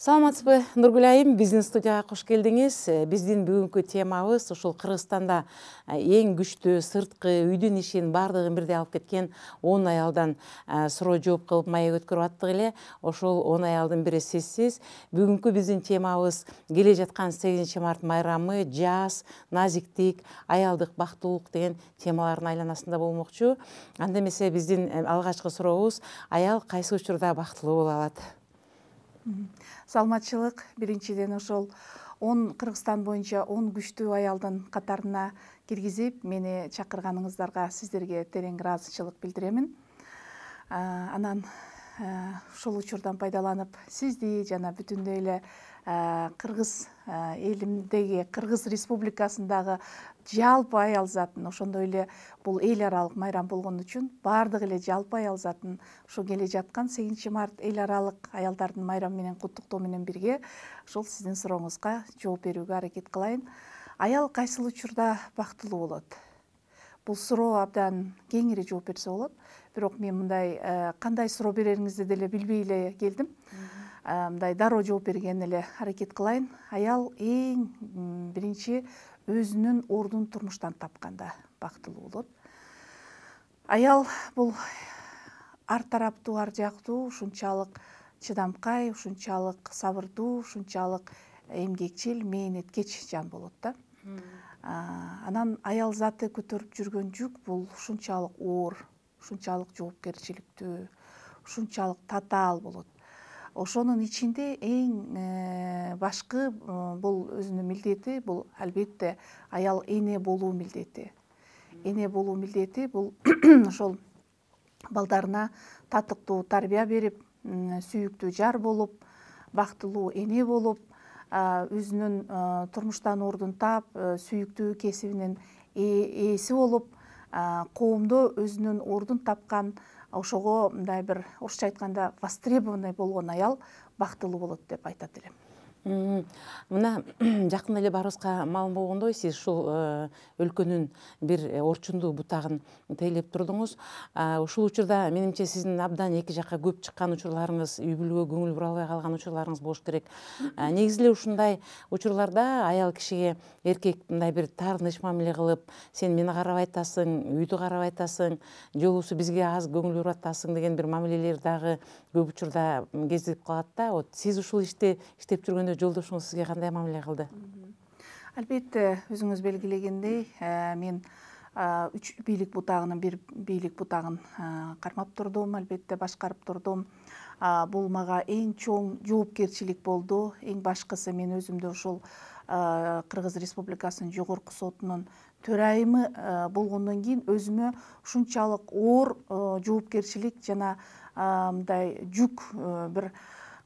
Саламатсызбы, Нургүл айым, биздин студияга кош келдиңиз. Биздин бүгүнкү темабыз ушул Кыргызстанда эң күчтүү сырткы үйдүн ишин бардыгын бирдей алып кеткен 10 аялдан суроо жооп кылып маек өткөрүп аттык эле. Ошол 10 аялдын бири сизсиз. Бүгүнкү биздин темабыз келе жаткан 8 март майрамы, жаз, назиктик, аялдык бактылуулук деген темалардын айланасында болмокчу. Анда эмесе биздин алгачкы сурообуз: аял кайсы учурда бактылуу боло алат? Саламатчылык. Биринчиден ошол 10 Кыргызстан боюнча 10 күчтүү аялдын катарына киргизип, мени чакырганыңыздарга сиздерге терең ыраазычылык билдиремин. Анан ушул учурдан пайдаланып, сизди жана бүтүндөй эле Кыргыз элиндеги, Кыргыз Республикасындагы жалпы аял затын, ошондой эле бул эл аралык майрам болгон үчүн баардык эле жалпы аял затын ушу келе жаткан 8 март эл аралык аялдардын майрамы менен куттуктоо менен бирге ошол сиздин сурооңузга жооп берүүгө аракет кылайын. Аял кайсыл учурда бактылуу болот? Бул суроо абдан кеңири жооп берсе болот. Бирок мен мындай кандай суроо берериңизди деле билбей эле келдим. Мындай дароо жооп берген эле аракет кылайын. Аял эң биринчи өзүнүн ордун турмуштан тапканда бактылуу болот. Аял бул ар тараптуу, ар жактуу, ушунчалык чыдамкай, ушунчалык сабырдуу, ушунчалык эмгекчил, мээнеткеч жан болот да. Анан аял заты көтөрүп жүргөн жүк бул ушунчалык оор, ушунчалык жоопкерчиликтүү, ушунчалык татаал болот. Ошонун ичинде эң башкы бул өзүнүн милдети, бул албетте аял эне болуу милдети. Эне болуу милдети бул ошол балдарына татыктуу тарбия берип, сүйүктүү жар болуп, бактылуу эне болуп, өзүнүн турмуштан ордун таап, сүйүктүү кесибинин ээси болуп, коомдо өзүнүн ордун тапкан, ошого мындай бир орусча айтканда востребованный болгон аял бактылуу болот деп айтат элем. Мына жакында эле баарыбызга маалым болгондой, сиз ушул өлкөнүн бир орчундуу бутагын тейлеп турдуңуз. Ушул учурда менимче сиздин абдан эки жакка көп чыккан учурларыңыз, үй бүлөгө көңүл бура албай калган учурларыңыз болуш керек. Негизи эле ушундай учурларда аял кишиге эркек мындай бир таарыныч мамиле кылып, сен мени карабай атасың, үйдү карабай атасың, же болбосо бизге аз көңүл буруп атасың деген бир мамилелер дагы көп учурда кездешип калат да. Вот сиз ушул ишти иштеп жүргөндө жолдошуңуз сизге кандай мамиле кылды? Албетте, өзүңүз белгилегендей, мен 3 бийлик бутагынын бир бийлик бутагын кармап турдум, албетте башкарып турдум. Бул мага эң чоң жоопкерчилик болду. Эң башкысы мен өзүмдө ушул Кыргыз Республикасынын жогорку сотунун төрайымы болгондон кийин өзүмө ушунчалык оор жоопкерчилик жана мындай жүк бир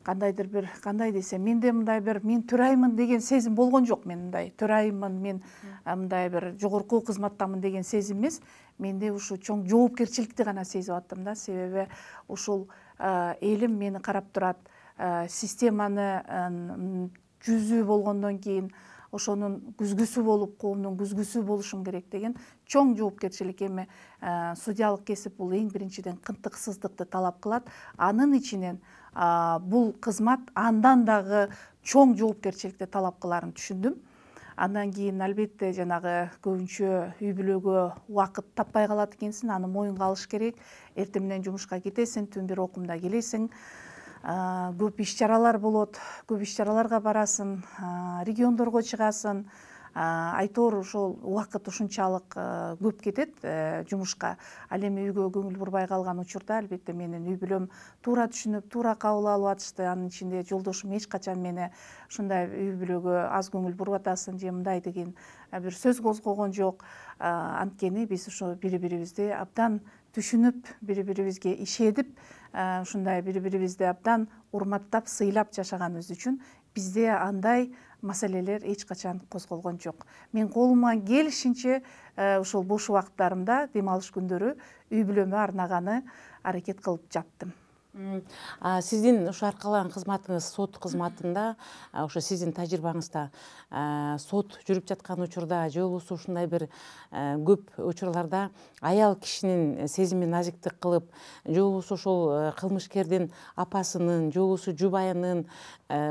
кандайдыр бир кандай десем, менде мындай бир мен төрайыммын деген сезим болгон жок. Мен мындай төрайыммын, мен мындай бир жогорку кызматтамын деген сезим эмес. Менде ушу чоң жоопкерчиликти гана сезип аттым да. Себеби ушул элим мени карап турат, системаны жүзү болгондон кийин ошонун күзгүсү болуп, коомдун күзгүсү болушум керек деген чоң жоопкерчилик. Эми судьялык кесип бул эң биринчиден кынтыксыздыкты талап кылат. Анын ичинен бул кызмат андан дагы чоң жоопкерчиликти талап кыларын түшүндүм. Андан кийин албетте жанагы көбүнчө үй бүлөгө убакыт таппай калат экенсиң, аны моюнга алыш керек. Эртең менен жумушка кетесиң, түн бир окумда келесиң. Көп иш чаралар болот, көп иш чараларга барасың, региондорго чыгасың. Айтор ошол убакыт ушунчалык көп кетет жумушка. Ал эми үйгө көңүл бурбай калган учурда албетте менин үй бүлөм туура түшүнүп, туура кабыл алып атышты. Анын ичинде жолдошум эч качан мени ушундай үй бүлөгө аз көңүл буруп атасың же мындай деген бир сөз козгогон жок. Анткени биз ушу бири-бирибизди абдан түшүнүп, бири-бирибизге ишенип, ушундай бири-бирибизди абдан урматтап, сыйлап жашаганыбыз үчүн бизде андай маселелер эч качан козголгон жок. Мен колуман келишинче ушул бош убакыттарымда, дем алыш күндөрү үй бүлөмө арнаганы аракет кылып жаттым. Сиздин ушу аркалаган кызматыңыз сот кызматында, ошо сиздин тажрыйбаңызда сот жүрүп жаткан учурда же болбосо ушундай бир көп учурларда аял кишинин сезимин назиктик кылып, же болбосо ошол кылмышкердин апасынын же болбосо жубайынын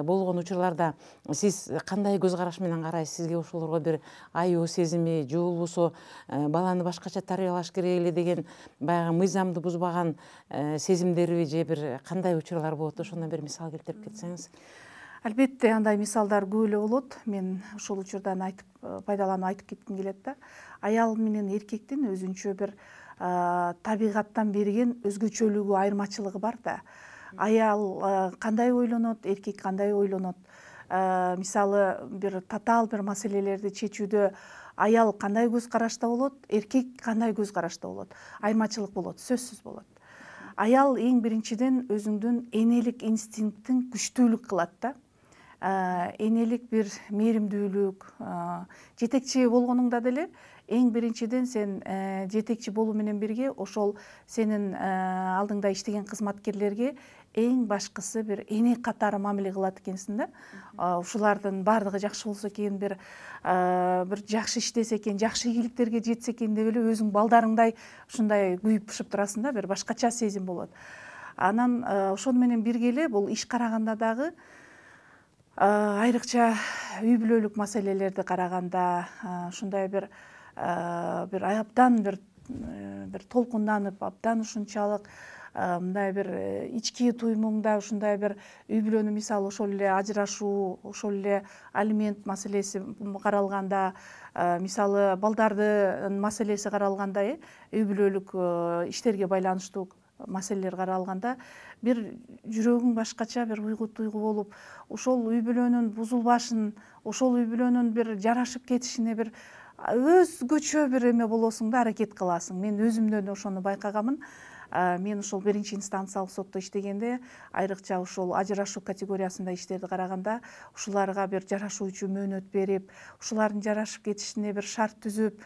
болгон учурларда сиз кандай көз караш менен карайсыз? Сизге ошолорго бир аюу сезими же болбосо баланы башкача тарбиялаш керек эле деген баягы мыйзамды бузбаган сезимдерби же бир кандай учурлар болот? Ошондон бир мисал келтирип кетсеңиз. Албетте андай мисалдар көп эле болот. Мен ушул учурдан пайдаланып айтып кетким келет да. Аял менен эркектин өзүнчө бир табигаттан берген өзгөчөлүгү, айырмачылыгы бар да. Аял кандай ойлонот, эркек кандай ойлонот. Мисалы бир татаал бир маселелерди чечүүдө аял кандай көз карашта болот, эркек кандай көз карашта болот. Айырмачылык болот, сөзсүз болот. Аял эң биринчиден өзүңдүн энелик инстинктин күчтүүлүк кылат да. Энелик бир мээримдүүлүк, жетекчи болгонуңда деле эң биринчиден сен жетекчи болуу менен бирге ошол сенин алдыңда иштеген кызматкерлерге эң башкысы бир эне катары мамиле кылат экенсиң да. Ушулардын баардыгы жакшы болсо экен, бир жакшы иштесе экен, жакшы ийгиликтерге жетсе экен деп эле өзүң балдарыңдай ушундай күйүп бышып турасың да, бир башкача сезим болот. Анан ошону менен бирге эле бул иш караганда дагы айрыкча үй бүлөлүк маселелерди караганда ушундай бир абдан бир толкунданып, абдан ушунчалык мындай бир ички туюмуңда ушундай бир үй бүлөнү, мисалы ошол эле ажырашуу, ошол эле алимент маселеси каралганда, мисалы балдардын маселеси каралганда, үй бүлөлүк иштерге байланыштуу маселелер каралганда бир жүрөгүң башкача бир уйгу туйгу болуп, ошол үй бүлөнүн бузулбашын, ошол үй бүлөнүн бир жарашып кетишине бир өзгөчө бир эме болосуң да, аракет кыласың. Мен өзүмдөн ошону байкаганмын. Мен ошол биринчи инстанциялык сотто иштегенде айрыкча ошол ажырашуу категориясында иштерди караганда ушуларга бир жарашуу үчүн мөөнөт берип, ушулардын жарашып кетишине бир шарт түзүп,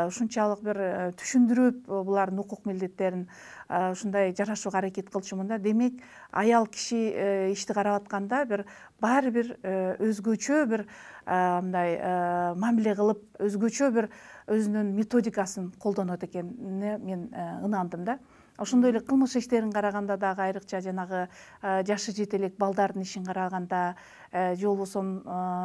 ушунчалык бир түшүндүрүп булардын укук милдеттерин ушундай жарашууга аракет кылчумун да. Демек, аял киши ишти карап атканда баары бир өзгөчө бир мындай мамиле кылып, өзгөчө бир өзүнүн методикасын колдонот экенине мен ынандым да. Ошондой эле кылмыш иштерин караганда дагы айрыкча жанагы жашы жете элек балдардын ишин караганда, же болбосо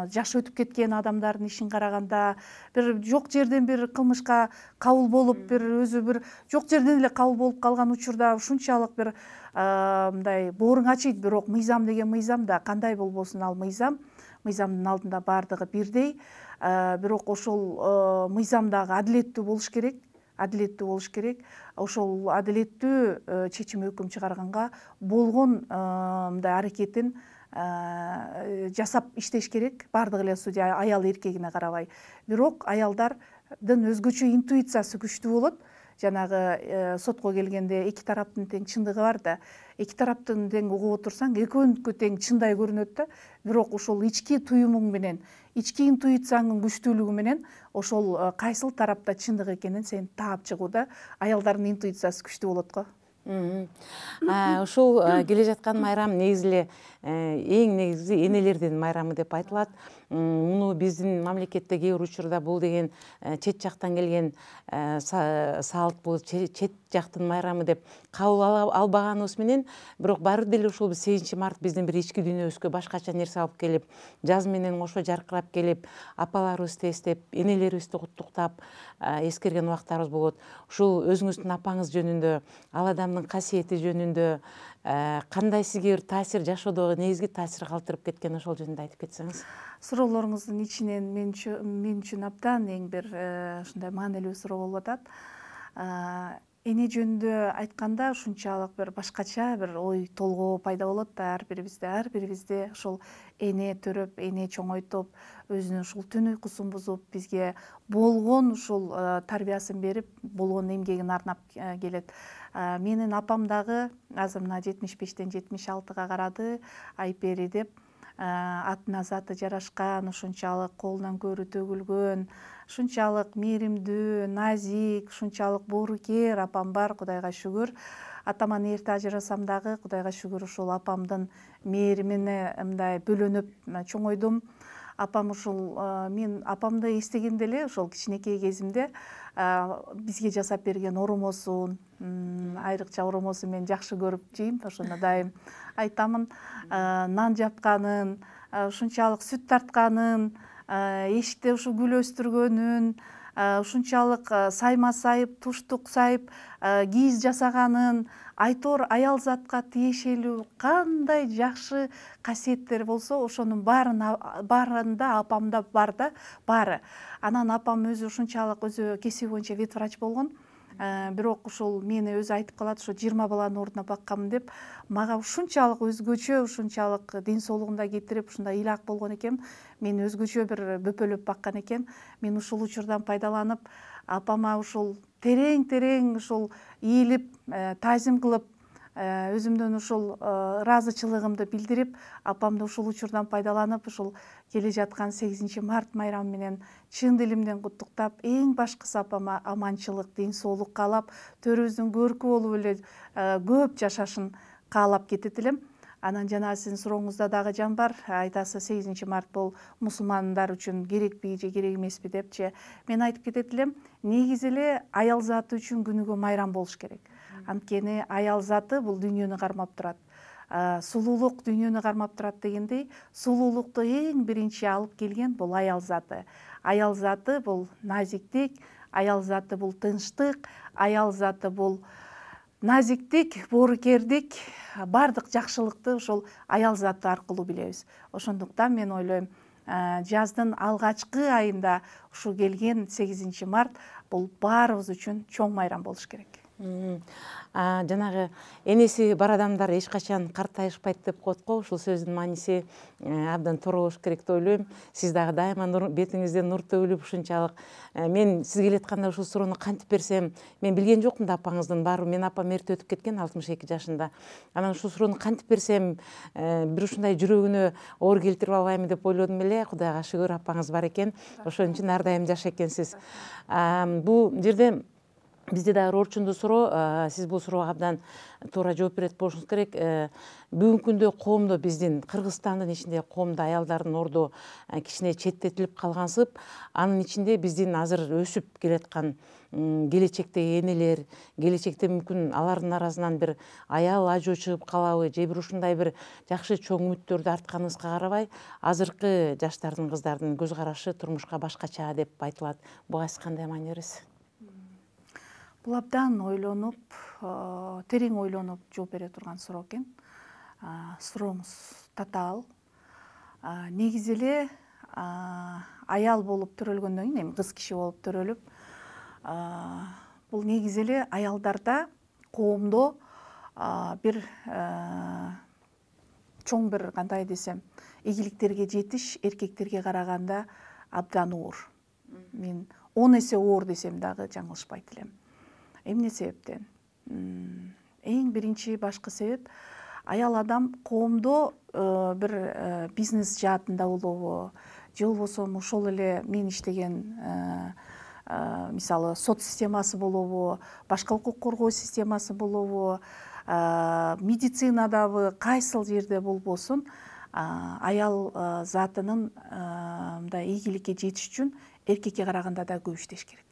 жашы өтүп кеткен адамдардын ишин караганда, бир жок жерден бир кылмышка кабыл болуп, бир өзү бир жок жерден эле кабыл болуп калган учурда ушунчалык бир мындай бооруң ачыйт. Бирок мыйзам деген мыйзам да, кандай болбосун ал мыйзам, мыйзамдын алдында баардыгы бирдей. Бирок ошол мыйзам дагы адилеттүү болуш керек. Ошол адилеттүү чечим, өкүм чыгарганга болгон мындай аракетин жасап иштеш керек. Баардык эле судья аял эркегине карабай. Бирок аялдардын өзгөчө интуициясы күчтүү болот. Жанагы сотко келгенде эки тараптын тең чындыгы бар да. Эки тараптын тең угуп отурсаң, экөөнүкү тең чындай көрүнөт да. Бирок ошол ички туюмуң менен, ички интуицияңдын күчтүүлүгү менен ошол кайсыл тарапта чындык экенин сен таап чыгуу да. Аялдардын интуициясы күчтүү болот го. Ушул келе жаткан майрам негизи эле эң негизи энелердин майрамы деп айтылат. Муну биздин мамлекетте кээ бир учурда бул деген чет жактан келген салт, бул чет жактын майрамы деп кабыл албаганыбыз менен, бирок баары деле ушул 8 март биздин бир ички дүйнөбүзгө башкача нерсе алып келип, жаз менен кошо жаркырап келип, апаларыбызды эстеп, энелерибизди куттуктап эскерген убактарыбыз болот. Ушул өзүңүздүн апаңыз жөнүндө, ал адамдын касиети жөнүндө кандай сизге бир таасир, жашоодо негизги таасир калтырып кеткен, ошол жөнүндө айтып кетсеңиз. Суроолоруңуздун ичинен мен үчүн абдан эң бир ушундай маанилүү суроо болуп атат. Эне жөнүндө айтканда ушунчалык бир башкача бир ой толгоо пайда болот да ар бирибизде ошол эне төрөп, эне чоңойтуп, өзүнүн ушул түн уйкусун бузуп, бизге болгон ушул тарбиясын берип, болгон эмгегин арнап келет. Менин апам дагы азыр мына 75-тен 76-га карады, Айпери деп. Атына заты жарашкан, ушунчалык колунан көрү төгүлгөн, ушунчалык мээримдүү, назик, ушунчалык боорукер апам бар, Кудайга шүгүр. атаман эрте ажырасам дагы Кудайга шүгүр ушул апамдын мээримине мындай бөлөнүп чоңойдум. Апам ушул мен апамды эстегенде эле ошол кичинекей кезимде бизге жасап берген оромосун, айрыкча оромосун мен жакшы көрүп жейм. Ошону дайым айтамын. Нан жапканын, ушунчалык сүт тартканын, эшикте ушу гүл өстүргөнүн, ушунчалык сайма сайып, туштук сайып, кийиз жасаганын, айтор аял затка тиешелүү кандай жакшы касиеттер болсо, ошонун баарында апамда бар да, баары. Анан апам өзү ушунчалык өзү кесиби боюнча ветврач болгон. Бирок ушул мени өзү айтып калат, ошо 20 баланын ордуна баккам деп, мага ушунчалык өзгөчө, ушунчалык ден соолугун да кетирип, ушундай ыйлак болгон экен. Мен өзгөчө бир бөпөлөп баккан экен. Мен ушул учурдан пайдаланып, апама ушул терең ушул ийилип, таазим кылып, өзүмдөн ушул ыраазычылыгымды билдирип, апамды ушул учурдан пайдаланып, ушул келе жаткан 8 март майрамы менен чын дилимден куттуктап, эң башкысы апама аманчылык, ден соолук каалап, төрүбүздүн көркү болуп эле көп жашашын каалап кетет элем. Анан жана сиздин сурооңузда дагы жан бар. Айтасы 8 март бул мусулмандар үчүн керекпи же керек эмеспи депчи. Мен айтып кетет элем, негизи эле аял заты үчүн күнүгө майрам болуш керек. Анткени аял заты бул дүйнөнү кармап турат. Сулуулук дүйнөнү кармап турат дегендей, сулуулукту эң биринчи алып келген бул аял заты. Аял заты бул назиктик, аял заты бул тынчтык, аял заты бул назиктик, боорукердик, бардык жакшылыкты ошол аял заты аркылуу билебиз. Ошондуктан мен ойлойм, жаздын алгачкы айында ушу келген 8 март бул баарыбыз үчүн чоң майрам болуш керек. Жанагы энеси бар адамдар эч качан картайышпайт деп коет го. Ушул сөздүн мааниси абдан туура болуш керек деп ойлойм. Сиз дагы дайыма бетиңизден нур төгүлүп ушунчалык. Мен сизге келатканда ушул суроону кантип берсем, мен билген жокмун да апаңыздын баары. Мен апам эрте өтүп кеткен 62 жашында. Анан ушул суроону кантип берсем, бир ушундай жүрөгүнө оор келтирип албайм деп ойлодум эле. Кудайга шүгүр апаңыз бар экен. Ошон үчүн ар дайым жаш экенсиз. Бул жерде бизде дагы орчундуу суроо, сиз бул суроого абдан туура жооп берет болушуңуз керек. Бүгүнкү күндө коомдо биздин Кыргызстандын ичинде коомдо аялдардын орду кичине четтетилип калгансып, анын ичинде биздин азыр өсүп келаткан келечектеги энелер, келечекте мүмкүн алардын арасынан бир аял ажоо чыгып калабы, же бир ушундай бир жакшы чоң үмүттөрдү артканыбызга карабай, азыркы жаштардын, кыздардын көз карашы турмушка башкача деп айтылат. Буга сиз кандай маани бересиз? Бул абдан ойлонуп, терең ойлонуп жооп бере турган суроо экен. Сурооңуз татаал. Негизи эле аял болуп төрөлгөндөн кийин, эми кыз киши болуп төрөлүп, бул негизи эле аялдарда, коомдо бир чоң бир кандай десем, ийгиликтерге жетиш эркектерге караганда абдан оор. Мен 10 эсе оор десем дагы жаңылышпайт элем. Эмне себептен? Эң биринчи башкы себеп, аял адам коомдо бир бизнес жаатында болобу, же болбосо ошол эле мен иштеген мисалы сот системасы болобу, башка укук коргоо системасы болобу, медицинадабы, кайсыл жерде болбосун, аял затынын мындай ийгиликке жетиш үчүн эркекке караганда да көп иштеш керек.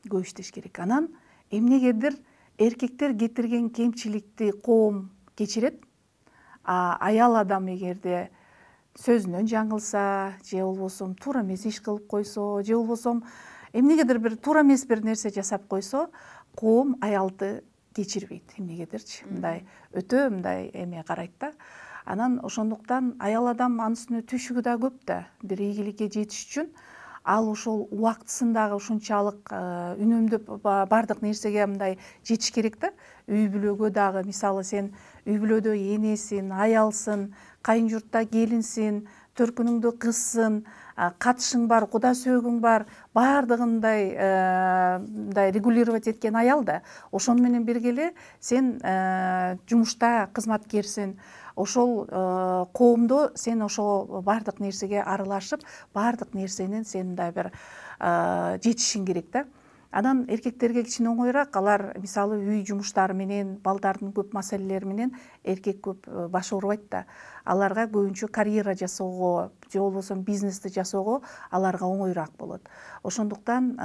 Көп иштеш керек. Анан эмнегедир эркектер кетирген кемчиликти коом кечирет, аял адам эгерде сөзүнөн жаңылса, же болбосо туура эмес иш кылып койсо, же болбосо эмнегедир бир туура эмес бир нерсе жасап койсо, коом аялды кечирбейт. Эмнегедирчи мындай өтө мындай эме карайт да. Анан ошондуктан аял адам анын үстүнө түйшүгү да көп да. Бир ийгиликке жетиш үчүн ал ошол убактысындагы ушунчалык үнөмдөп бардык нерсеге мындай жетиш керек да. Үй бүлөгө дагы, мисалы сен үй бүлөдө энесин, аялсың, кайын журтта келинсиң, төркүнүңдө кызсың, катышың бар, куда сөөгүң бар, бардыгындай мындай регулировать эткен аял да. Ошону менен бирге эле сен жумушта кызматкерсиң. Ошол коомдо сен ошол бардык нерсеге аралашып, бардык нерсенин сен мындай бир жетишиң керек да. Анан эркектерге кичине оңоюраак, алар мисалы үй жумуштары менен, балдардын көп маселелери менен эркек көп баш оорубайт да. Аларга көбүнчө карьера жасоого же болбосо бизнести жасоого аларга оңоюраак болот. Ошондуктан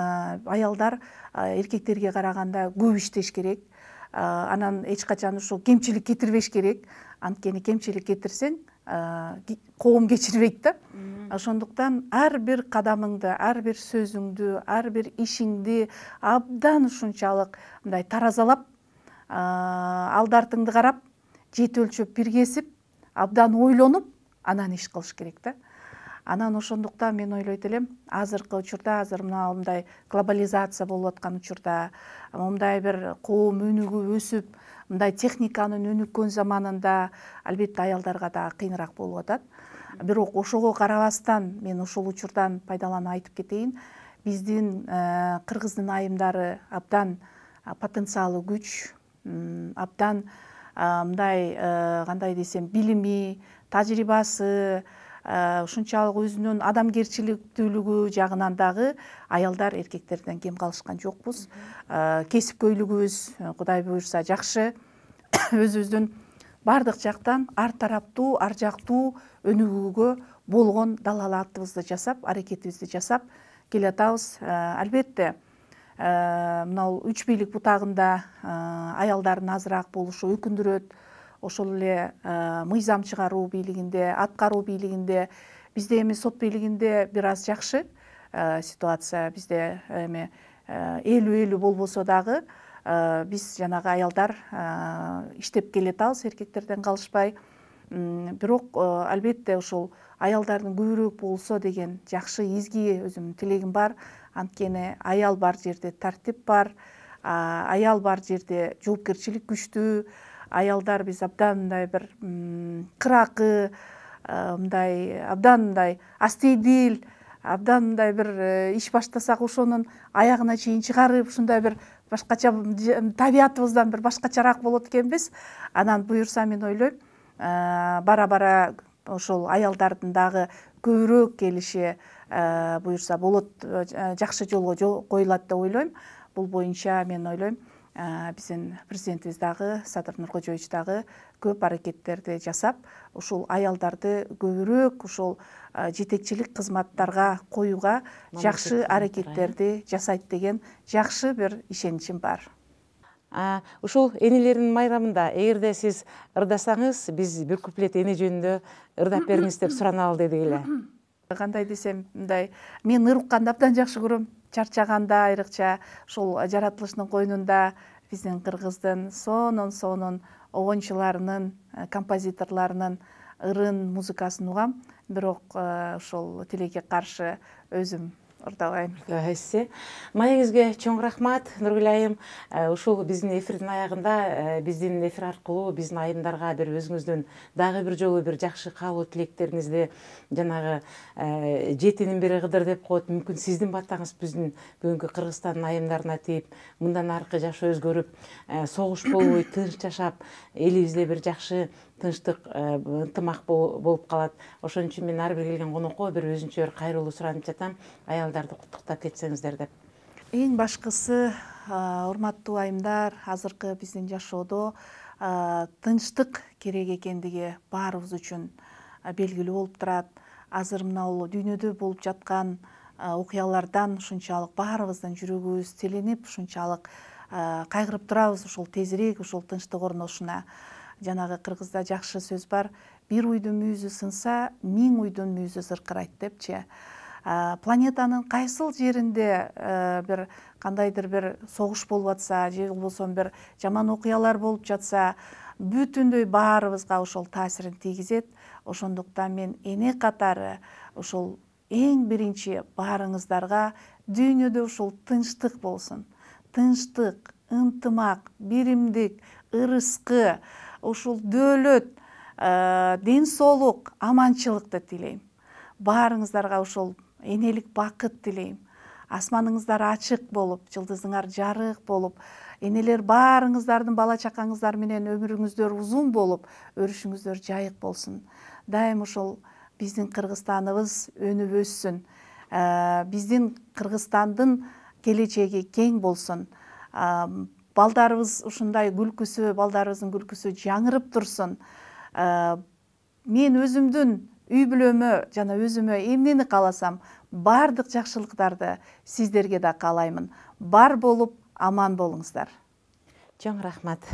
аялдар эркектерге караганда көп иштеш керек. Анан эч качан ушул кемчилик кетирбеш керек. Анткени кемчилик кетирсең, коом кечирбейт да. Ошондуктан ар бир кадамыңды, ар бир сөзүңдү, ар бир ишиңди абдан ушунчалык мындай таразалап, алды артыңды карап, жет өлчөп бир кесип, абдан ойлонуп, анан иш кылыш керек да. Анан ошондуктан мен ойлойт элем, азыркы учурда, азыр мындай глобализация болуп аткан учурда, мындай бир коом өнүгүп өсүп, мындай техниканын өнүккөн заманында албетте аялдарга да кыйыныраак болуп атат. Бирок ошого карабастан мен ушул учурдан пайдаланып айтып кетейин. Биздин кыргыздын айымдары абдан потенциалы күч, абдан мындай кандай десем, билими, тажрыйбасы, ушунчалык өзүнүн адамгерчиликтүүлүгү жагынан дагы аялдар эркектерден кем калышкан жокпуз. Кесипкөйлүгүбүз Кудай буйрса жакшы. Өзүбүздүн бардык жактан ар тараптуу, ар жактуу өнүгүүгө болгон далалатыбызды жасап, аракетибизди жасап келатабыз. Албетте, мынау үч бийлик бутагында аялдардын азыраак болушу өкүндүрөт. Ошол эле мыйзам чыгаруу бийлигинде, аткаруу бийлигинде, бизде эми сот бийлигинде бир аз жакшы ситуация. Бизде эми 50-50 болбосо дагы биз жанагы аялдар иштеп келатабыз, эркектерден калышпай. Бирок албетте ушул аялдардын көбүрөөк болсо деген жакшы, изги өзүмдүн тилегим бар. Анткени аял бар жерде тартип бар, аял бар жерде жоопкерчилик күчтүү. Аялдар биз абдан мындай бир кыракы, мындай абдан мындай астейдил, абдан мындай бир иш баштасак ошонун аягына чейин чыгарып, ушундай бир башкача табиятыбыздан бир башкачараак болот экенбиз. Анан буюрса мен ойлойм, бара-бара ошол аялдардын дагы көбүрөөк келиши буюрса болот, жакшы жолго коюлат деп ойлойм. Бул боюнча мен ойлойм, биздин президентибиз дагы, Садыр Нуркожоевич дагы көп аракеттерди жасап, ушул аялдарды көбүрөөк ушул жетекчилик кызматтарга коюуга жакшы аракеттерди жасайт деген жакшы бир ишеничим бар. Ушул энелердин майрамында эгерде сиз ырдасаңыз, биз бир куплет эне жөнүндө ырдап бериңиз деп сураналы дедик эле. Кандай десем, мындай мен ыр укканды абдан жакшы көрөм. Чарчаганда айрыкча ушул жаратылыштын койнунда биздин кыргыздын сонун огончуларынын, композиторлорунун ырын, музыкасын угам. Бирок ушул тилекке каршы өзүм ырдабайм. Маегизге чоң рахмат, Нургүл айым. Ушул биздин эфирдин аягында биздин эфир аркылуу биздин айымдарга бир өзүңүздүн дагы бир жолу бир жакшы каалоо тилектериңизди, жанагы жетинин бири кыдыр деп коет, мүмкүн сиздин батаңыз биздин бүгүнкү Кыргызстандын айымдарына тийип, мындан аркы жашы өзгөрүп, согуш болбой тынч жашап, элибизде бир жакшы тынчтык, ынтымак болуп калат. Ошон үчүн мен ар бир келген конокко бир өзүнчө бир кайрылуу суранып жатам, аялдарды куттуктап кетсеңиздер деп. Эң башкысы, урматтуу айымдар, азыркы биздин жашоодо тынчтык керек экендиги баарыбыз үчүн белгилүү болуп турат. Азыр мына дүйнөдө болуп жаткан окуялардан ушунчалык баарыбыздын жүрөгүбүз теленип, ушунчалык кайгырып турабыз ушул тезирээк ушул тынчтык орношуна. Жанагы кыргызда жакшы сөз бар: бир уйдун мүйүзү сынса, 1000 уйдун мүйүзү зыркырайт депчи. Планетанын кайсыл жеринде бир кандайдыр бир согуш болуп атса, же болбосо бир жаман окуялар болуп жатса, бүтүндөй баарыбызга ошол таасирин тийгизет. Ошондуктан мен эне катары ушул эң биринчи баарыңыздарга дүйнөдө ушул тынчтык болсун. Тынчтык, ынтымак, биримдик, ырыскы, ушул дөөлөт, ден соолук, аманчылыкты тилейм. Баарыңыздарга ушул энелик бакыт тилейм. Асманыңыздар ачык болуп, жылдызыңар жарык болуп, энелер баарыңыздардын бала чакаңыздар менен өмүрүңүздөр узун болуп, өрүшүңүздөр жайык болсун. Дайым ушул биздин Кыргызстаныбыз өнүп өссүн. Биздин Кыргызстандын келечеги кең болсун. Балдарыбыз ушундай күлкүсү, балдарыбыздын күлкүсү жаңырып турсун. Мен өзүмдүн үй бүлөмө жана өзүмө эмнени кааласам, баардык жакшылыктарды сиздерге да каалаймын. Бар болуп, аман болуңуздар. Чоң рахмат.